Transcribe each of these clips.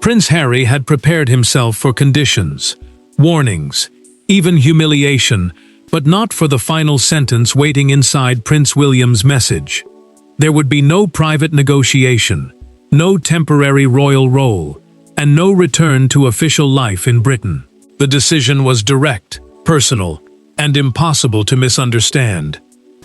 Prince Harry had prepared himself for conditions, warnings, even humiliation, but not for the final sentence waiting inside Prince William's message. There would be no private negotiation, no temporary royal role, and no return to official life in Britain. The decision was direct, personal, and impossible to misunderstand.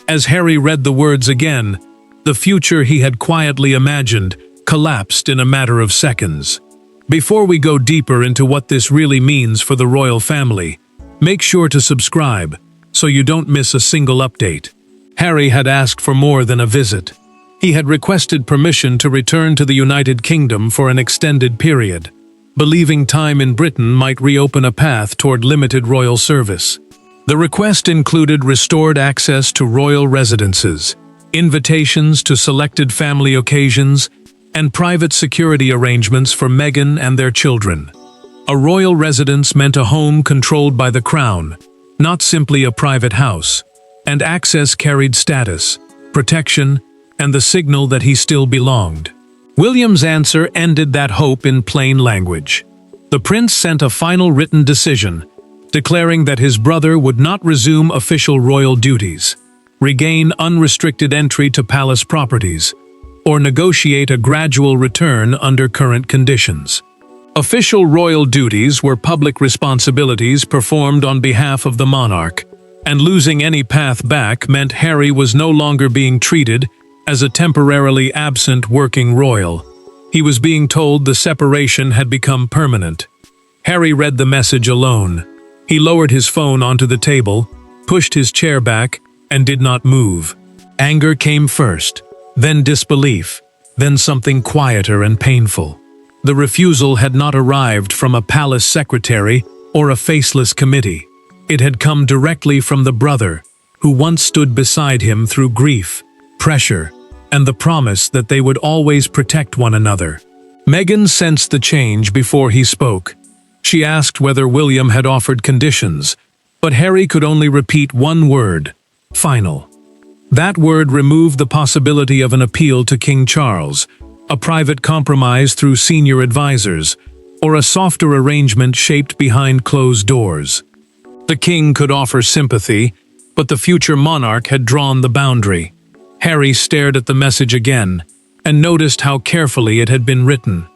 As Harry read the words again, the future he had quietly imagined collapsed in a matter of seconds. Before we go deeper into what this really means for the royal family, make sure to subscribe so you don't miss a single update. Harry had asked for more than a visit. He had requested permission to return to the United Kingdom for an extended period, believing time in Britain might reopen a path toward limited royal service. The request included restored access to royal residences, invitations to selected family occasions, and private security arrangements for Meghan and their children. A royal residence meant a home controlled by the crown, not simply a private house, and access carried status, protection, and the signal that he still belonged. William's answer ended that hope in plain language. The prince sent a final written decision, declaring that his brother would not resume official royal duties, regain unrestricted entry to palace properties, or negotiate a gradual return under current conditions. Official royal duties were public responsibilities performed on behalf of the monarch, and losing any path back meant Harry was no longer being treated as a temporarily absent working royal. He was being told the separation had become permanent. Harry read the message alone. He lowered his phone onto the table, pushed his chair back, and did not move. Anger came first, then disbelief, then something quieter and painful. The refusal had not arrived from a palace secretary or a faceless committee. It had come directly from the brother, who once stood beside him through grief, pressure, and the promise that they would always protect one another. Meghan sensed the change before he spoke. She asked whether William had offered conditions, but Harry could only repeat one word: final. That word removed the possibility of an appeal to King Charles, a private compromise through senior advisors, or a softer arrangement shaped behind closed doors. The king could offer sympathy, but the future monarch had drawn the boundary. Harry stared at the message again, and noticed how carefully it had been written.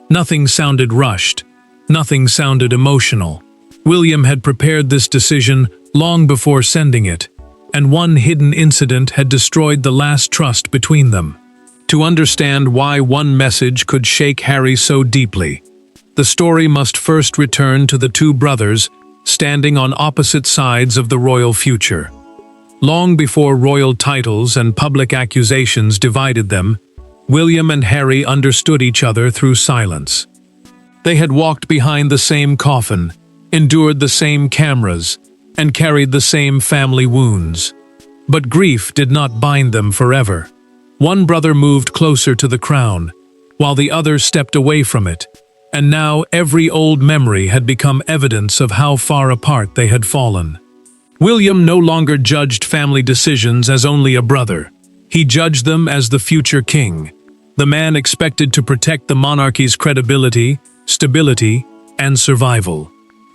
Nothing sounded rushed. Nothing sounded emotional. William had prepared this decision long before sending it, and one hidden incident had destroyed the last trust between them. To understand why one message could shake Harry so deeply, the story must first return to the two brothers standing on opposite sides of the royal future. Long before royal titles and public accusations divided them, William and Harry understood each other through silence. They had walked behind the same coffin, endured the same cameras, and carried the same family wounds. But grief did not bind them forever. One brother moved closer to the crown, while the other stepped away from it, and now every old memory had become evidence of how far apart they had fallen. William no longer judged family decisions as only a brother. He judged them as the future king, the man expected to protect the monarchy's credibility, stability, and survival.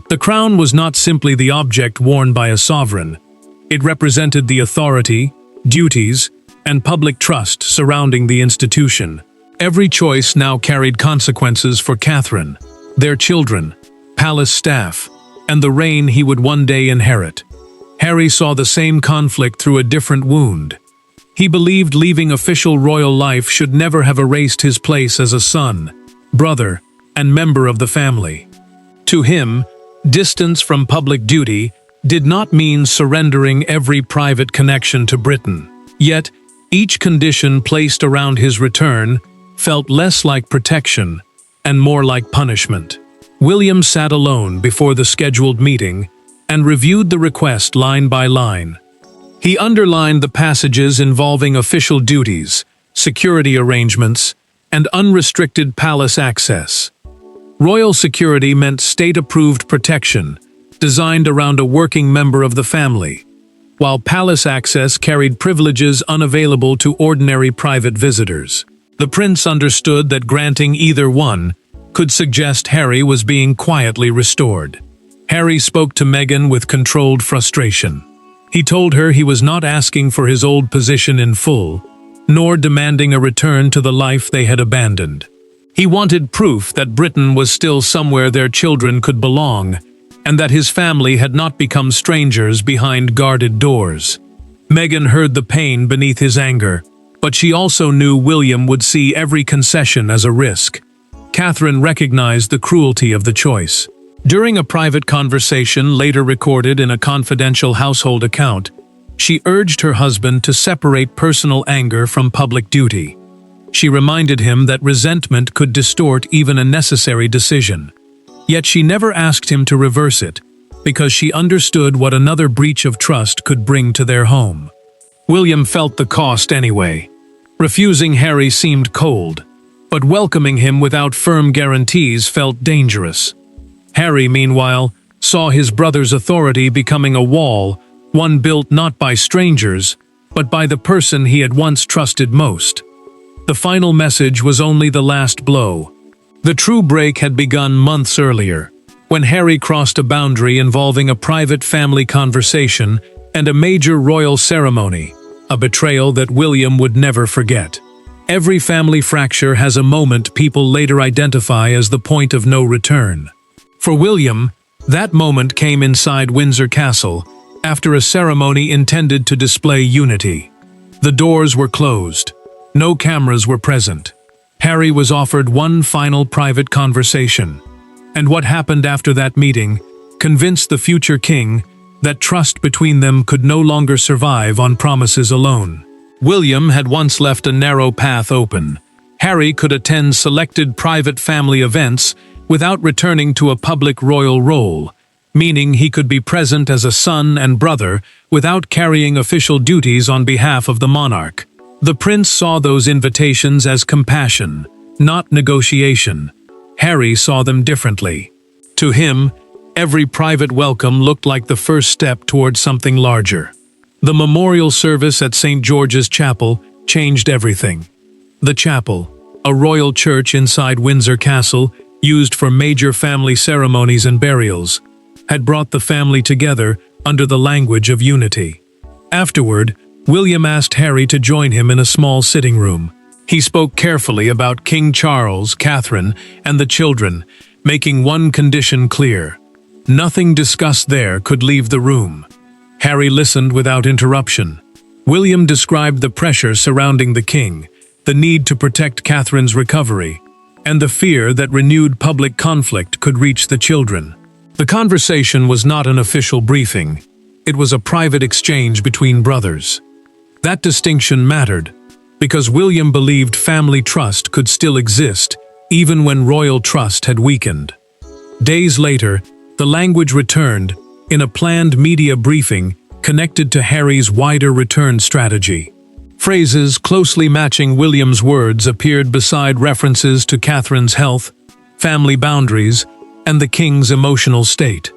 The crown was not simply the object worn by a sovereign. It represented the authority, duties, and public trust surrounding the institution. Every choice now carried consequences for Catherine, their children, palace staff, and the reign he would one day inherit. Harry saw the same conflict through a different wound. He believed leaving official royal life should never have erased his place as a son, brother, and member of the family. To him, distance from public duty did not mean surrendering every private connection to Britain. Yet, each condition placed around his return felt less like protection and more like punishment. William sat alone before the scheduled meeting and reviewed the request line by line. He underlined the passages involving official duties, security arrangements, and unrestricted palace access. Royal security meant state-approved protection, designed around a working member of the family, while palace access carried privileges unavailable to ordinary private visitors. The prince understood that granting either one could suggest Harry was being quietly restored. Harry spoke to Meghan with controlled frustration. He told her he was not asking for his old position in full, nor demanding a return to the life they had abandoned. He wanted proof that Britain was still somewhere their children could belong, and that his family had not become strangers behind guarded doors. Meghan heard the pain beneath his anger, but she also knew William would see every concession as a risk. Catherine recognized the cruelty of the choice. During a private conversation later recorded in a confidential household account, she urged her husband to separate personal anger from public duty. She reminded him that resentment could distort even a necessary decision. Yet she never asked him to reverse it, because she understood what another breach of trust could bring to their home. William felt the cost anyway. Refusing Harry seemed cold, but welcoming him without firm guarantees felt dangerous. Harry, meanwhile, saw his brother's authority becoming a wall, one built not by strangers, but by the person he had once trusted most. The final message was only the last blow. The true break had begun months earlier, when Harry crossed a boundary involving a private family conversation and a major royal ceremony, a betrayal that William would never forget. Every family fracture has a moment people later identify as the point of no return. For William, that moment came inside Windsor Castle, after a ceremony intended to display unity. The doors were closed. No cameras were present. Harry was offered one final private conversation. And what happened after that meeting convinced the future king that trust between them could no longer survive on promises alone. William had once left a narrow path open. Harry could attend selected private family events without returning to a public royal role, meaning he could be present as a son and brother without carrying official duties on behalf of the monarch. The prince saw those invitations as compassion, not negotiation. Harry saw them differently. To him, every private welcome looked like the first step toward something larger. The memorial service at St. George's Chapel changed everything. The chapel, a royal church inside Windsor Castle, used for major family ceremonies and burials, had brought the family together under the language of unity. Afterward, William asked Harry to join him in a small sitting room. He spoke carefully about King Charles, Catherine, and the children, making one condition clear. Nothing discussed there could leave the room. Harry listened without interruption. William described the pressure surrounding the king, the need to protect Catherine's recovery, and the fear that renewed public conflict could reach the children. The conversation was not an official briefing. It was a private exchange between brothers. That distinction mattered, because William believed family trust could still exist, even when royal trust had weakened. Days later, the language returned in a planned media briefing connected to Harry's wider return strategy. Phrases closely matching William's words appeared beside references to Catherine's health, family boundaries, and the king's emotional state.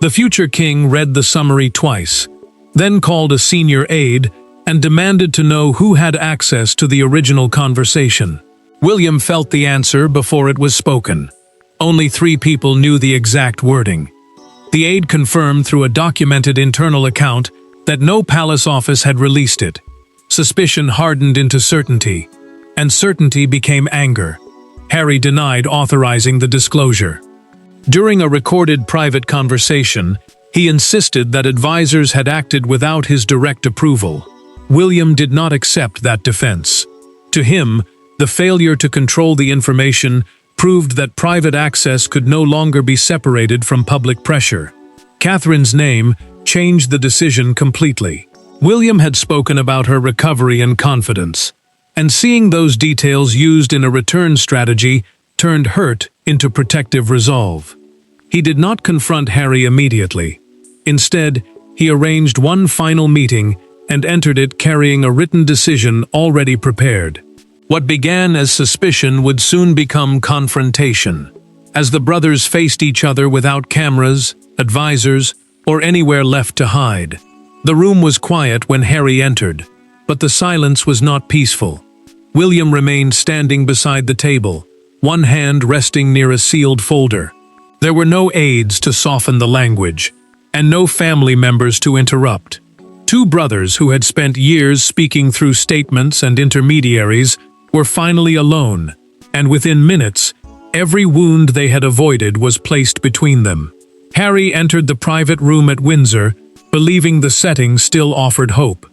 The future king read the summary twice, then called a senior aide and demanded to know who had access to the original conversation. William felt the answer before it was spoken. Only 3 people knew the exact wording. The aide confirmed through a documented internal account that no palace office had released it. Suspicion hardened into certainty, and certainty became anger. Harry denied authorizing the disclosure. During a recorded private conversation, he insisted that advisors had acted without his direct approval. William did not accept that defense. To him, the failure to control the information proved that private access could no longer be separated from public pressure. Catherine's name changed the decision completely. William had spoken about her recovery and confidence, and seeing those details used in a return strategy turned hurt into protective resolve. He did not confront Harry immediately. Instead, he arranged one final meeting and entered it carrying a written decision already prepared. What began as suspicion would soon become confrontation, as the brothers faced each other without cameras, advisors, or anywhere left to hide. The room was quiet when Harry entered, but the silence was not peaceful. William remained standing beside the table, one hand resting near a sealed folder. There were no aides to soften the language, and no family members to interrupt. Two brothers who had spent years speaking through statements and intermediaries were finally alone, and within minutes, every wound they had avoided was placed between them. Harry entered the private room at Windsor, believing the setting still offered hope.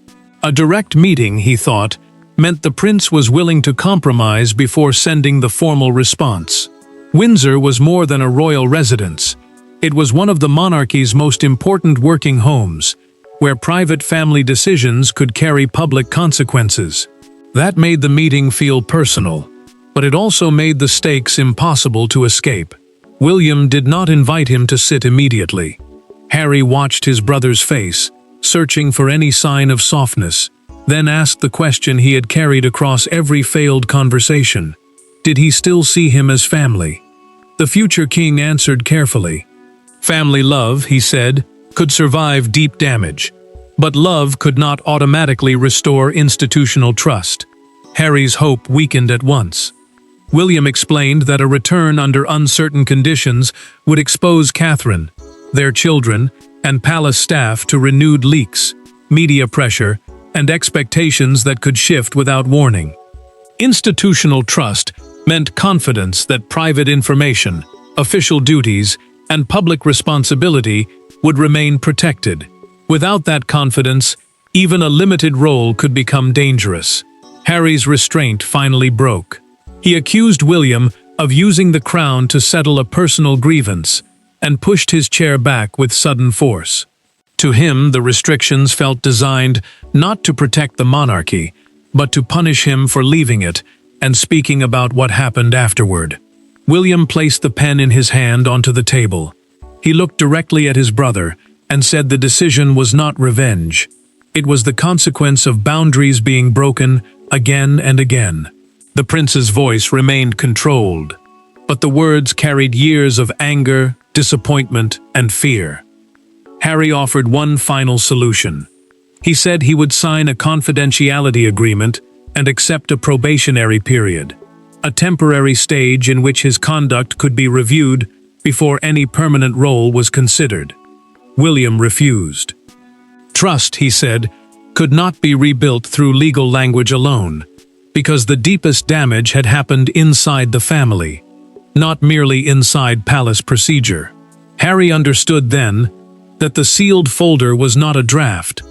A direct meeting, he thought, meant the prince was willing to compromise before sending the formal response. Windsor was more than a royal residence. It was one of the monarchy's most important working homes, where private family decisions could carry public consequences. That made the meeting feel personal, but it also made the stakes impossible to escape. William did not invite him to sit immediately. Harry watched his brother's face, searching for any sign of softness, then asked the question he had carried across every failed conversation. Did he still see him as family? The future king answered carefully. Family love, he said, could survive deep damage, but love could not automatically restore institutional trust. Harry's hope weakened at once. William explained that a return under uncertain conditions would expose Catherine, their children, and palace staff to renewed leaks, media pressure, and expectations that could shift without warning. Institutional trust meant confidence that private information, official duties, and public responsibility would remain protected. Without that confidence, even a limited role could become dangerous. Harry's restraint finally broke. He accused William of using the crown to settle a personal grievance and pushed his chair back with sudden force. To him, the restrictions felt designed not to protect the monarchy, but to punish him for leaving it and speaking about what happened afterward. William placed the pen in his hand onto the table. He looked directly at his brother and said the decision was not revenge. It was the consequence of boundaries being broken again and again. The prince's voice remained controlled, but the words carried years of anger, disappointment, and fear. Harry offered one final solution. He said he would sign a confidentiality agreement and accept a probationary period, a temporary stage in which his conduct could be reviewed before any permanent role was considered. William refused. Trust, he said, could not be rebuilt through legal language alone, because the deepest damage had happened inside the family, not merely inside palace procedure. Harry understood then that the sealed folder was not a draft.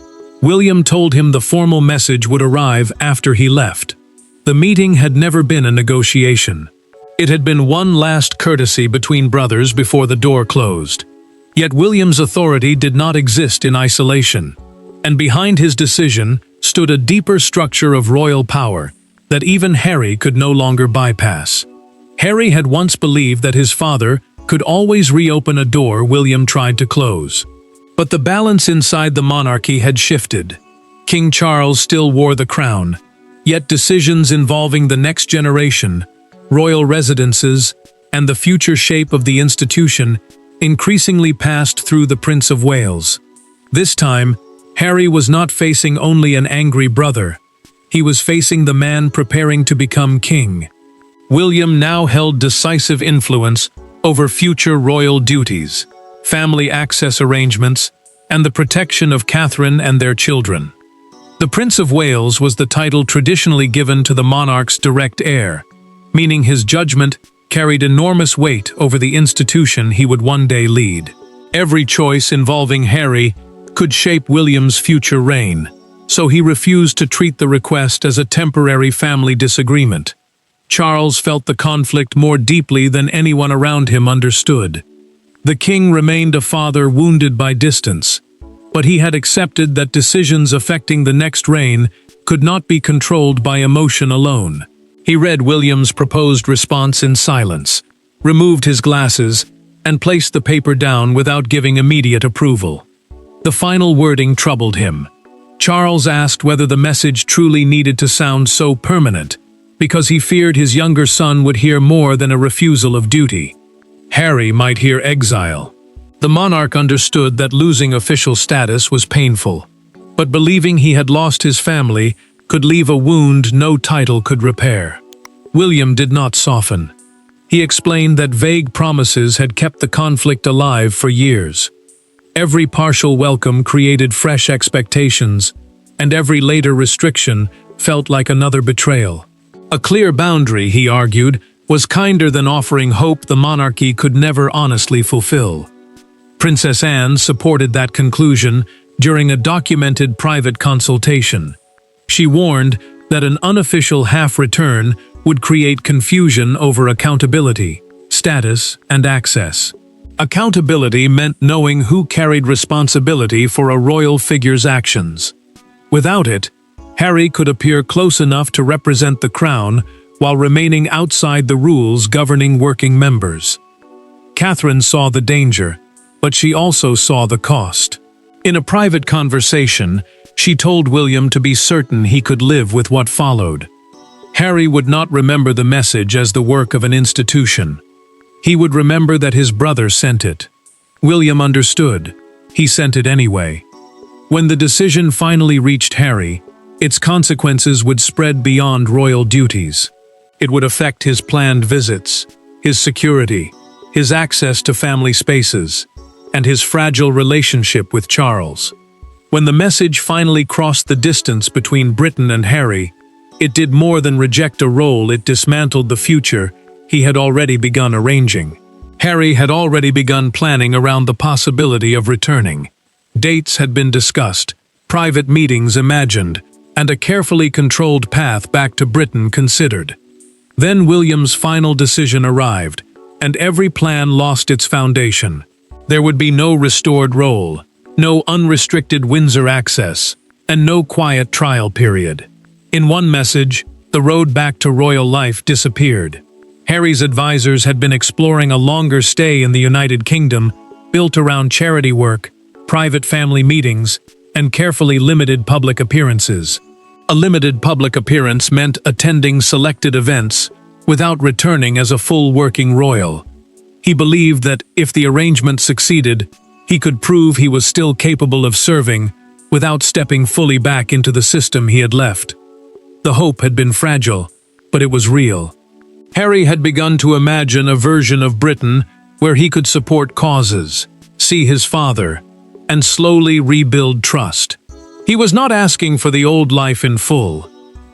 William told him the formal message would arrive after he left. The meeting had never been a negotiation. It had been one last courtesy between brothers before the door closed. Yet William's authority did not exist in isolation, and behind his decision stood a deeper structure of royal power that even Harry could no longer bypass. Harry had once believed that his father could always reopen a door William tried to close. But the balance inside the monarchy had shifted. King Charles still wore the crown, yet decisions involving the next generation, royal residences, and the future shape of the institution increasingly passed through the Prince of Wales. This time, Harry was not facing only an angry brother. He was facing the man preparing to become king. William now held decisive influence over future royal duties, family access arrangements, and the protection of Catherine and their children. The Prince of Wales was the title traditionally given to the monarch's direct heir, meaning his judgment carried enormous weight over the institution he would one day lead. Every choice involving Harry could shape William's future reign, so he refused to treat the request as a temporary family disagreement. Charles felt the conflict more deeply than anyone around him understood. The king remained a father wounded by distance, but he had accepted that decisions affecting the next reign could not be controlled by emotion alone. He read William's proposed response in silence, removed his glasses, and placed the paper down without giving immediate approval. The final wording troubled him. Charles asked whether the message truly needed to sound so permanent, because he feared his younger son would hear more than a refusal of duty. Harry might hear exile. The monarch understood that losing official status was painful, but believing he had lost his family could leave a wound no title could repair. William did not soften. He explained that vague promises had kept the conflict alive for years. Every partial welcome created fresh expectations, and every later restriction felt like another betrayal. A clear boundary, he argued, was kinder than offering hope the monarchy could never honestly fulfill. Princess Anne supported that conclusion during a documented private consultation. She warned that an unofficial half-return would create confusion over accountability, status, and access. Accountability meant knowing who carried responsibility for a royal figure's actions. Without it, Harry could appear close enough to represent the crown while remaining outside the rules governing working members. Catherine saw the danger, but she also saw the cost. In a private conversation, she told William to be certain he could live with what followed. Harry would not remember the message as the work of an institution. He would remember that his brother sent it. William understood. He sent it anyway. When the decision finally reached Harry, its consequences would spread beyond royal duties. It would affect his planned visits, his security, his access to family spaces, and his fragile relationship with Charles. When the message finally crossed the distance between Britain and Harry, it did more than reject a role. It dismantled the future he had already begun arranging. Harry had already begun planning around the possibility of returning. Dates had been discussed, private meetings imagined, and a carefully controlled path back to Britain considered. Then William's final decision arrived, and every plan lost its foundation. There would be no restored role, no unrestricted Windsor access, and no quiet trial period. In one message, the road back to royal life disappeared. Harry's advisors had been exploring a longer stay in the United Kingdom, built around charity work, private family meetings, and carefully limited public appearances. A limited public appearance meant attending selected events without returning as a full working royal. He believed that if the arrangement succeeded, he could prove he was still capable of serving without stepping fully back into the system he had left. The hope had been fragile, but it was real. Harry had begun to imagine a version of Britain where he could support causes, see his father, and slowly rebuild trust. He was not asking for the old life in full.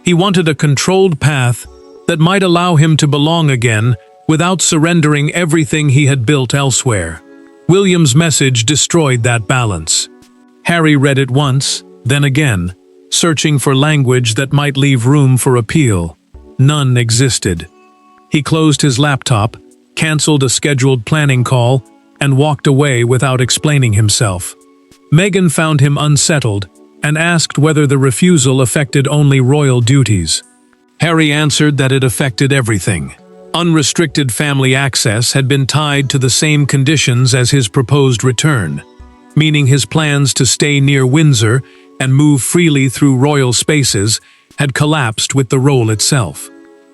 He wanted a controlled path that might allow him to belong again without surrendering everything he had built elsewhere. William's message destroyed that balance. Harry read it once, then again, searching for language that might leave room for appeal. None existed. He closed his laptop, canceled a scheduled planning call, and walked away without explaining himself. Meghan found him unsettled and asked whether the refusal affected only royal duties. Harry answered that it affected everything. Unrestricted family access had been tied to the same conditions as his proposed return, meaning his plans to stay near Windsor and move freely through royal spaces had collapsed with the role itself.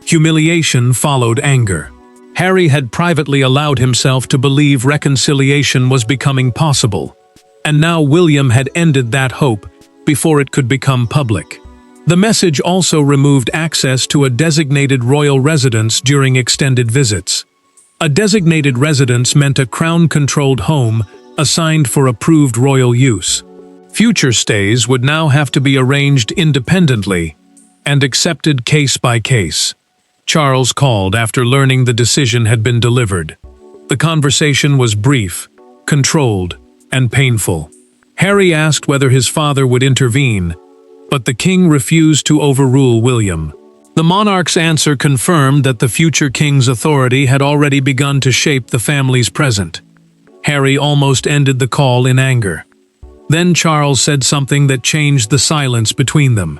Humiliation followed anger. Harry had privately allowed himself to believe reconciliation was becoming possible, and now William had ended that hope before it could become public. The message also removed access to a designated royal residence during extended visits. A designated residence meant a crown-controlled home assigned for approved royal use. Future stays would now have to be arranged independently and accepted case by case. Charles called after learning the decision had been delivered. The conversation was brief, controlled, and painful. Harry asked whether his father would intervene, but the king refused to overrule William. The monarch's answer confirmed that the future king's authority had already begun to shape the family's present. Harry almost ended the call in anger. Then Charles said something that changed the silence between them.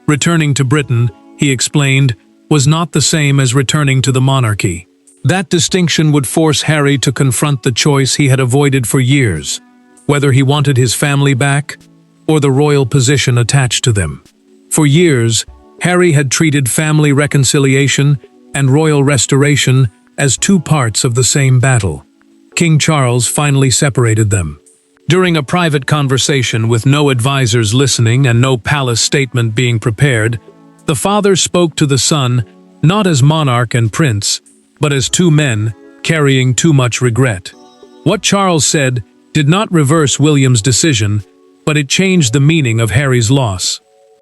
Returning to Britain, he explained, was not the same as returning to the monarchy. That distinction would force Harry to confront the choice he had avoided for years, whether he wanted his family back or the royal position attached to them. For years, Harry had treated family reconciliation and royal restoration as two parts of the same battle. King Charles finally separated them. During a private conversation with no advisors listening and no palace statement being prepared, the father spoke to the son not as monarch and prince, but as two men carrying too much regret. What Charles said did not reverse William's decision, but it changed the meaning of Harry's loss.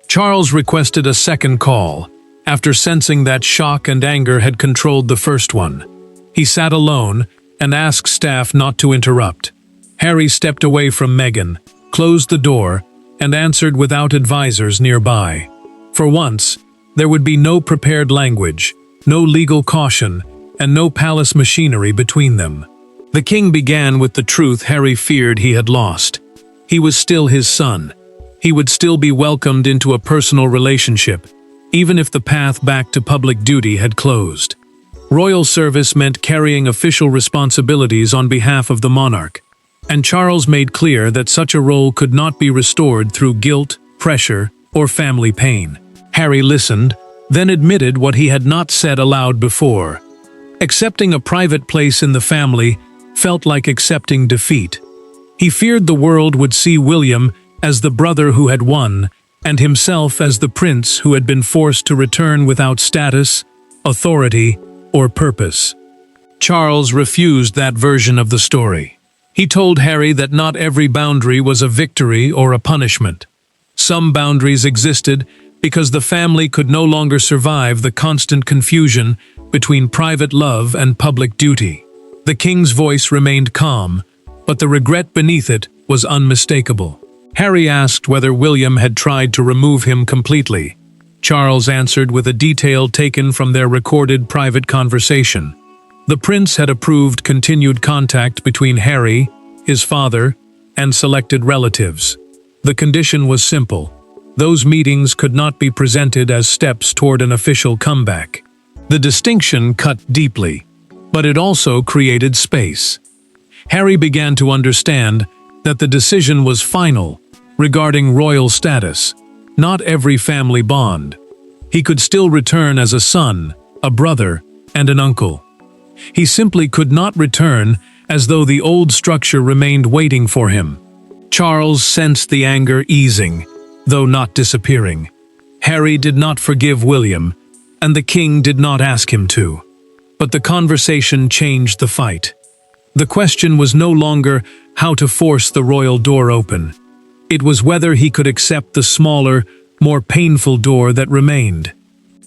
Charles requested a second call, after sensing that shock and anger had controlled the first one. He sat alone and asked staff not to interrupt. Harry stepped away from Meghan, closed the door, and answered without advisors nearby. For once, there would be no prepared language, no legal caution, and no palace machinery between them. The king began with the truth Harry feared he had lost. He was still his son. He would still be welcomed into a personal relationship, even if the path back to public duty had closed. Royal service meant carrying official responsibilities on behalf of the monarch, and Charles made clear that such a role could not be restored through guilt, pressure, or family pain. Harry listened, then admitted what he had not said aloud before. Accepting a private place in the family felt like accepting defeat. He feared the world would see William as the brother who had won, and himself as the prince who had been forced to return without status, authority, or purpose. Charles refused that version of the story. He told Harry that not every boundary was a victory or a punishment. Some boundaries existed because the family could no longer survive the constant confusion between private love and public duty. The king's voice remained calm, but the regret beneath it was unmistakable. Harry asked whether William had tried to remove him completely. Charles answered with a detail taken from their recorded private conversation. The prince had approved continued contact between Harry, his father, and selected relatives. The condition was simple. Those meetings could not be presented as steps toward an official comeback. The distinction cut deeply, but it also created space. Harry began to understand that the decision was final regarding royal status, not every family bond. He could still return as a son, a brother, and an uncle. He simply could not return as though the old structure remained waiting for him. Charles sensed the anger easing, though not disappearing. Harry did not forgive William, and the king did not ask him to. But the conversation changed the fight. The question was no longer how to force the royal door open. It was whether he could accept the smaller, more painful door that remained.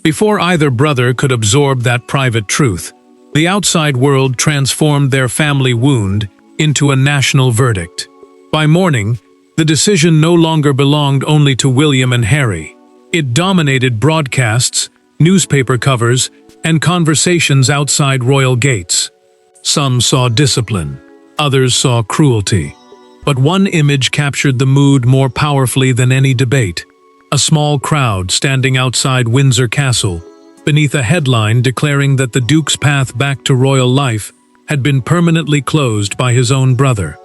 Before either brother could absorb that private truth, the outside world transformed their family wound into a national verdict. By morning, the decision no longer belonged only to William and Harry. It dominated broadcasts, newspaper covers, and conversations outside royal gates. Some saw discipline, others saw cruelty. But one image captured the mood more powerfully than any debate. A small crowd standing outside Windsor Castle, beneath a headline declaring that the Duke's path back to royal life had been permanently closed by his own brother.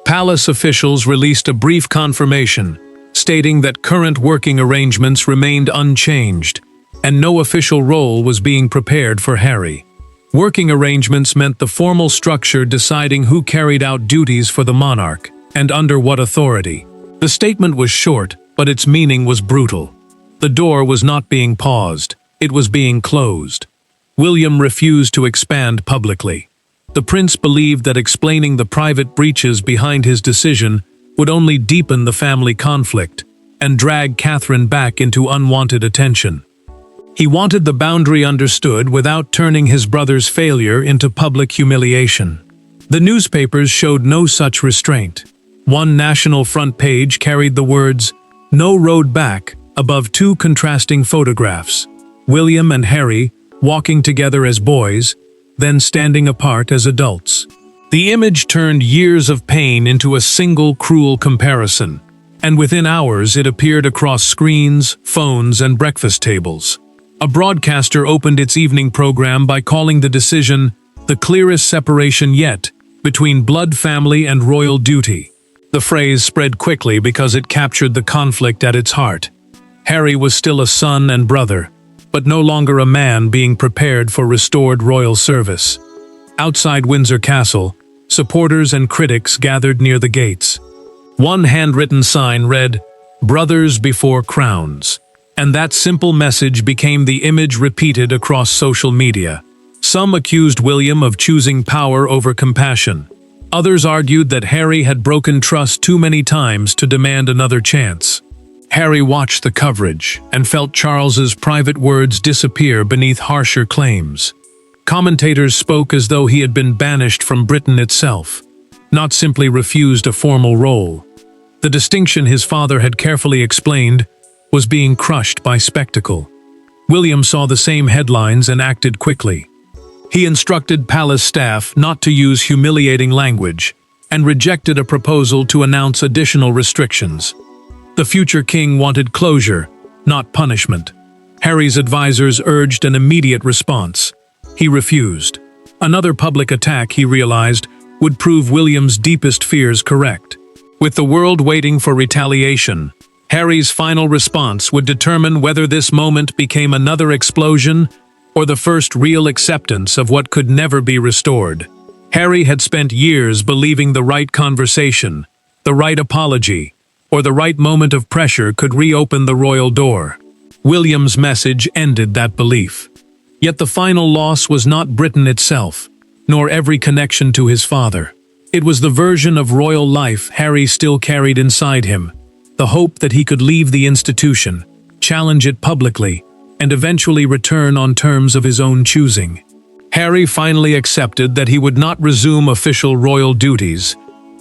Palace officials released a brief confirmation, stating that current working arrangements remained unchanged, and no official role was being prepared for Harry. Working arrangements meant the formal structure deciding who carried out duties for the monarch, and under what authority. The statement was short, but its meaning was brutal. The door was not being paused, it was being closed. William refused to expand publicly. The prince believed that explaining the private breaches behind his decision would only deepen the family conflict and drag Catherine back into unwanted attention. He wanted the boundary understood without turning his brother's failure into public humiliation. The newspapers showed no such restraint. One national front page carried the words, "No road back," above two contrasting photographs. William and Harry walking together as boys, then standing apart as adults. The image turned years of pain into a single cruel comparison, and within hours it appeared across screens, phones, and breakfast tables. A broadcaster opened its evening program by calling the decision the clearest separation yet between blood family and royal duty. The phrase spread quickly because it captured the conflict at its heart. Harry was still a son and brother, but no longer a man being prepared for restored royal service. Outside Windsor Castle, supporters and critics gathered near the gates. One handwritten sign read, "Brothers before crowns," and that simple message became the image repeated across social media. Some accused William of choosing power over compassion. Others argued that Harry had broken trust too many times to demand another chance. Harry watched the coverage and felt Charles's private words disappear beneath harsher claims. Commentators spoke as though he had been banished from Britain itself, not simply refused a formal role. The distinction his father had carefully explained was being crushed by spectacle. William saw the same headlines and acted quickly. He instructed palace staff not to use humiliating language and rejected a proposal to announce additional restrictions. The future king wanted closure, not punishment. Harry's advisors urged an immediate response. He refused. Another public attack, he realized, would prove William's deepest fears correct. With the world waiting for retaliation, Harry's final response would determine whether this moment became another explosion or the first real acceptance of what could never be restored. Harry had spent years believing the right conversation, the right apology, or the right moment of pressure could reopen the royal door. William's message ended that belief. Yet the final loss was not Britain itself, nor every connection to his father. It was the version of royal life Harry still carried inside him, the hope that he could leave the institution, challenge it publicly, and eventually return on terms of his own choosing. Harry finally accepted that he would not resume official royal duties,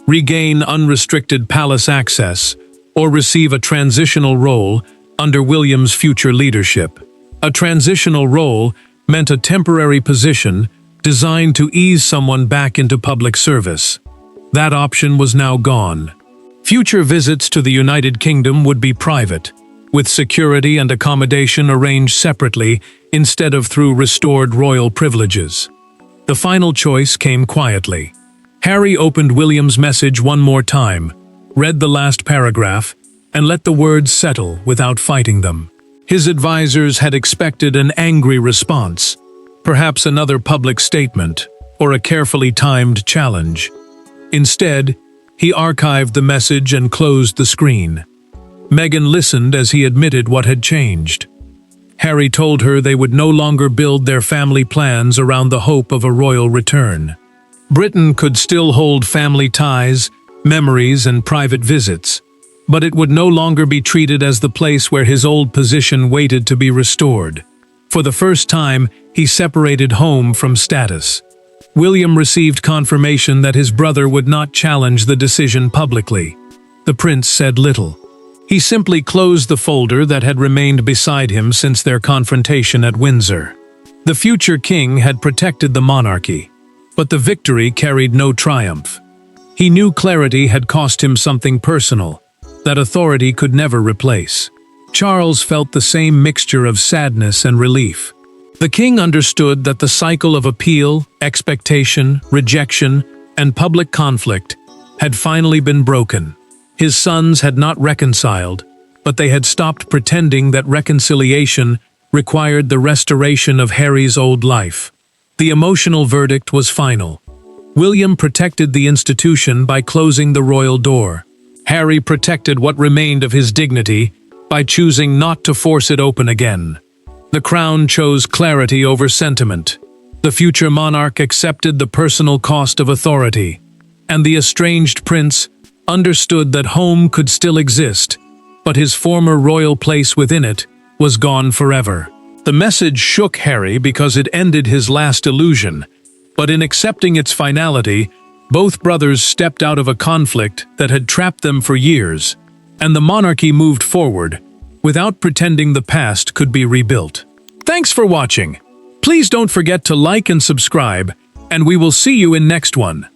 regain unrestricted palace access, or receive a transitional role under William's future leadership. A transitional role meant a temporary position designed to ease someone back into public service. That option was now gone. Future visits to the United Kingdom would be private, with security and accommodation arranged separately instead of through restored royal privileges. The final choice came quietly. Harry opened William's message one more time, read the last paragraph, and let the words settle without fighting them. His advisors had expected an angry response, perhaps another public statement, or a carefully timed challenge. Instead, he archived the message and closed the screen. Meghan listened as he admitted what had changed. Harry told her they would no longer build their family plans around the hope of a royal return. Britain could still hold family ties, memories, and private visits, but it would no longer be treated as the place where his old position waited to be restored. For the first time, he separated home from status. William received confirmation that his brother would not challenge the decision publicly. The prince said little. He simply closed the folder that had remained beside him since their confrontation at Windsor. The future king had protected the monarchy, but the victory carried no triumph. He knew clarity had cost him something personal, that authority could never replace. Charles felt the same mixture of sadness and relief. The king understood that the cycle of appeal, expectation, rejection, and public conflict had finally been broken. His sons had not reconciled, but they had stopped pretending that reconciliation required the restoration of Harry's old life. The emotional verdict was final. William protected the institution by closing the royal door. Harry protected what remained of his dignity by choosing not to force it open again. The crown chose clarity over sentiment. The future monarch accepted the personal cost of authority, and the estranged prince understood that home could still exist, but his former royal place within it was gone forever. The message shook Harry because it ended his last illusion, but in accepting its finality, both brothers stepped out of a conflict that had trapped them for years, and the monarchy moved forward, without pretending the past could be rebuilt. Thanks for watching. Please don't forget to like and subscribe, and we will see you in next one.